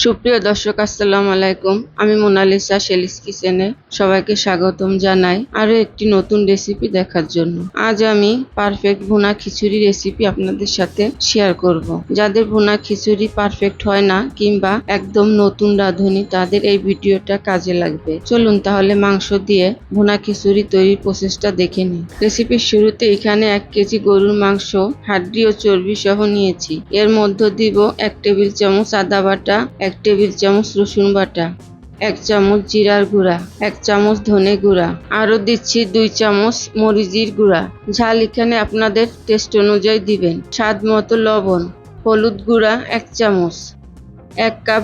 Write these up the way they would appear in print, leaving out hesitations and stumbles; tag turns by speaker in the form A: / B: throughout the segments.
A: সুপ্রিয় দর্শক, আসসালামু আলাইকুম। আমি মোনালিসা শেলিস কিচেনে সবাইকে স্বাগতম জানাই আরো একটি নতুন রেসিপি দেখার জন্য। আজ আমি পারফেক্ট ভুনা খিচুড়ি রেসিপি আপনাদের সাথে শেয়ার করব। যাদের ভুনা খিচুড়ি পারফেক্ট হয় না কিংবা একদম নতুন রাঁধুনি, তাদের এই ভিডিওটা কাজে লাগবে। চলুন তাহলে মাংস দিয়ে ভুনা খিচুড়ি তৈরির প্রসেসটা দেখে নিই। রেসিপির শুরুতে এখানে 1 কেজি গরুর মাংস হাড্ডি ও চর্বি সহ নিয়েছি। এর মধ্যে দিব 1 টেবিল চামচ আদা বাটা, 1 টেবিল চামচ রসুন বাটা, 1 চামচ জিরার গুঁড়া, 1 চামচ ধনে গুঁড়া, আরো দিচ্ছি 2 চামচ মরিচের গুঁড়া। ঝাল এখানে আপনাদের টেস্ট অনুযায়ী দিবেন। স্বাদ মতো লবণ, হলুদ গুঁড়া 1 চামচ, 1 কাপ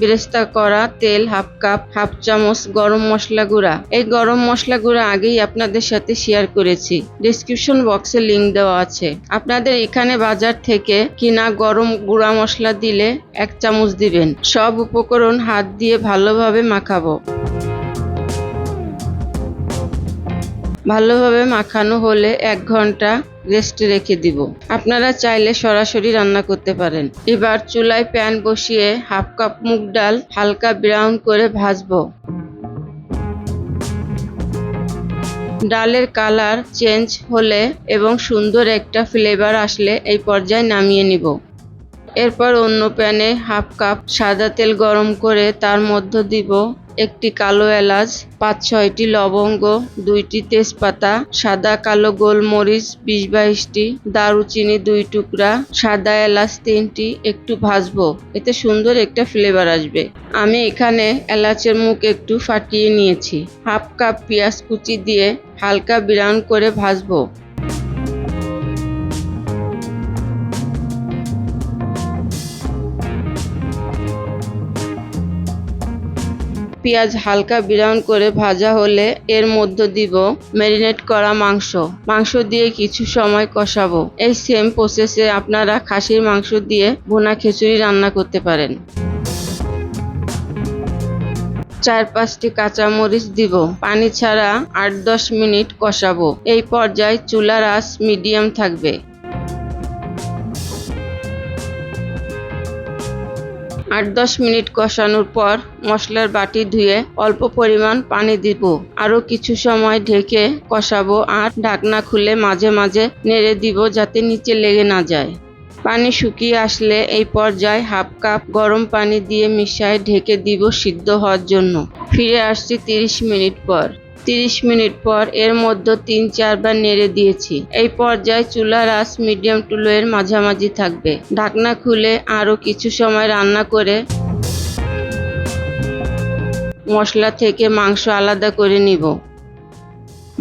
A: বেরেস্তা করা তেল হাফ কাপ, হাফ চামচ গরম মশলা গুঁড়া। এই গরম মশলা গুঁড়া আগেই আপনাদের সাথে শেয়ার করেছি, ডেসক্রিপশন বক্সে লিংক দেওয়া আছে। আপনাদের এখানে বাজার থেকে কিনা গরম গুঁড়া মশলা দিলে 1 চামচ দিবেন। সব উপকরণ হাত দিয়ে ভালোভাবে মাখাবো। ভালোভাবে মাখানো হলে 1 ঘন্টা রেস্টে রেখে দিব। আপনারা চাইলে সরাসরি রান্না করতে পারেন। এবার চুলায় প্যান বসিয়ে হাফ কাপ মুগ ডাল হালকা ব্রাউন করে ভাজবো। ডালের কালার চেঞ্জ হলে এবং সুন্দর একটা ফ্লেভার আসলে এই পর্যায়ে নামিয়ে নিব। এরপর অন্য প্যানে হাফ কাপ সাদা তেল গরম করে তার মধ্যে দিব 1টি কালো এলাচ, 5-6টি লবঙ্গ, 2টি তেজপাতা, সাদা কালো গোলমরিচ 20-22টি, দারুচিনি 2 টুকরা, সাদা এলাচ 3টি। একটু ভাজবো, এতে সুন্দর একটা ফ্লেভার আসবে। আমি এখানে এলাচের মুখ একটু ফাটিয়ে নিয়েছি। হাফ কাপ পেঁয়াজ কুচি দিয়ে হালকা ব্রাউন করে ভাজবো। পেঁয়াজ হালকা ব্রাউন করে ভাজা হলে এর মধ্যে দিব ম্যারিনেট করা মাংস দিয়ে কিছু সময় কষাবো। এই সেম প্রসেসে আপনারা খাসির মাংস দিয়ে ভুনা খিচুড়ি রান্না করতে পারেন। 4-5টি কাঁচামরিচ দিব। পানি ছাড়া 8-10 মিনিট কষাবো। এই পর্যায়ে চুলার আঁচ মিডিয়াম থাকবে। 8-10 মিনিট কষানোর পর মশলার বাটি ধুয়ে অল্প পরিমাণ পানি দিব। আরো কিছু সময় ঢেকে কষাবো আর ঢাকনা খুলে মাঝে মাঝে নেড়ে দিব যাতে নিচে লেগে না যায়। পানি শুকিয়ে আসলে এই পর্যায়ে হাফ কাপ গরম পানি দিয়ে মিশিয়ে ঢেকে দিব সিদ্ধ হওয়ার জন্য। ফিরে আসছি 30 মিনিট পর। 30 মিনিট পর এর মধ্যে 3-4 বার নেড়ে দিয়েছি। এই পর্যায়ে চুলার আঁচ মিডিয়াম টু লো এর মাঝামাঝি থাকবে। ঢাকনা খুলে আরো কিছু সময় রান্না করে মশলা থেকে মাংস আলাদা করে নিব।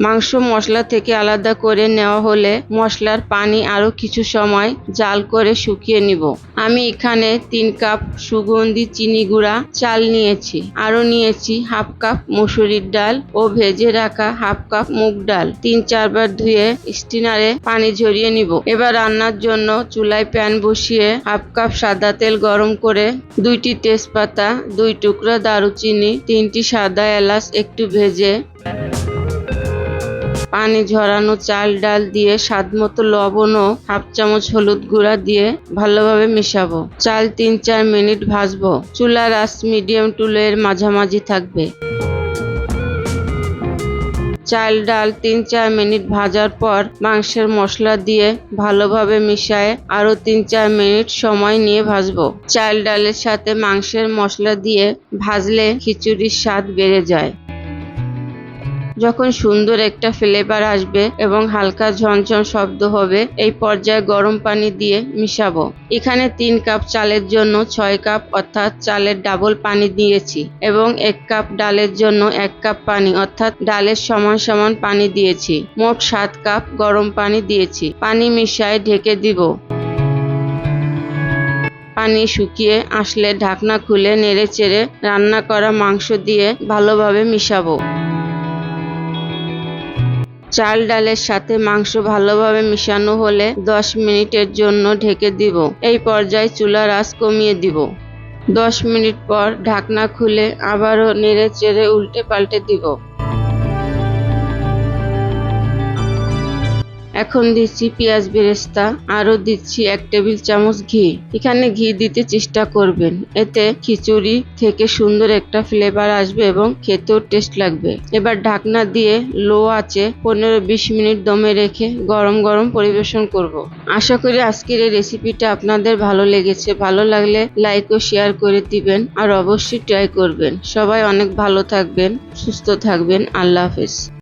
A: মাংস মশলা থেকে আলাদা করে নেওয়া হলে মশলার পানি আরো কিছু সময় জাল করে শুকিয়ে নিব। আমি এখানে 3 কাপ সুগন্ধি চিনি গুঁড়া চাল নিয়েছি। আরো নিয়েছি হাফ কাপ মসুরির ডাল ও ভেজে রাখা হাফ কাপ মুগ ডাল। 3-4 বার ধুয়ে স্ট্রেনারে পানি ঝরিয়ে নিব। এবার রান্নার জন্য চুলায় প্যান বসিয়ে হাফ কাপ সাদা তেল গরম করে 2টি তেজপাতা, 2 টুকরা দারুচিনি, 3টি সাদা এলাচ একটু ভেজে পানি ঝরানো চাল ডাল দিয়ে স্বাদমতো লবণ ও হাফ চামচ হলুদ গুঁড়া দিয়ে ভালোভাবে মেশাবো। চাল 3-4 মিনিট ভাজবো। চুলার আঁচ মিডিয়াম টু লো এর মাঝামাঝি থাকবে। চাল ডাল 3-4 মিনিট ভাজার পর মাংসের মশলা দিয়ে ভালোভাবে মিশিয়ে আরো 3-4 মিনিট সময় নিয়ে ভাজবো। চাল ডালের সাথে মাংসের মশলা দিয়ে ভাজলে খিচুড়ির স্বাদ বেড়ে যায়। যখন সুন্দর একটা ফ্লেভার আসবে এবং হালকা ঝনঝন শব্দ হবে, এই পর্যায়ে গরম পানি দিয়ে মিশাবো। এখানে 3 কাপ চালের জন্য 6 কাপ অর্থাৎ চালের ডাবল পানি দিয়েছি এবং 1 কাপ ডালের জন্য 1 কাপ পানি অর্থাৎ ডালের সমান সমান পানি দিয়েছি। মোট 7 কাপ গরম পানি দিয়েছি। পানি মিশিয়ে ঢেকে দিব। পানি শুকিয়ে আসলে ঢাকনা খুলে নেড়েচেড়ে রান্না করা মাংস দিয়ে ভালোভাবে মিশাবো। চাল ডালের সাথে মাংস ভালোভাবে মিশানো হলে 10 মিনিটের জন্য ঢেকে দিব। এই পর্যায়ে চুলার আঁচ কমিয়ে দিব। 10 মিনিট পর ঢাকনা খুলে আবারও নেড়েচেড়ে উল্টে পাল্টে দিব। এখন দিচ্ছি পেঁয়াজ বেরেস্তা, আরো দিচ্ছি 1 টেবিল চামচ ঘি। এখানে ঘি দিতে চেষ্টা করবেন, এতে খিচুড়ি থেকে সুন্দর একটা ফ্লেভার আসবে এবং খেতেও টেস্ট লাগবে। এবার ঢাকনা দিয়ে লো আঁচে 15-20 মিনিট দমে রেখে গরম গরম পরিবেশন করব। আশা করি আজকের এই রেসিপিটা আপনাদের ভালো লেগেছে। ভালো লাগলে লাইক ও শেয়ার করে দিবেন আর অবশ্যই ট্রাই করবেন। সবাই অনেক ভালো থাকবেন, সুস্থ থাকবেন। আল্লাহ হাফেজ।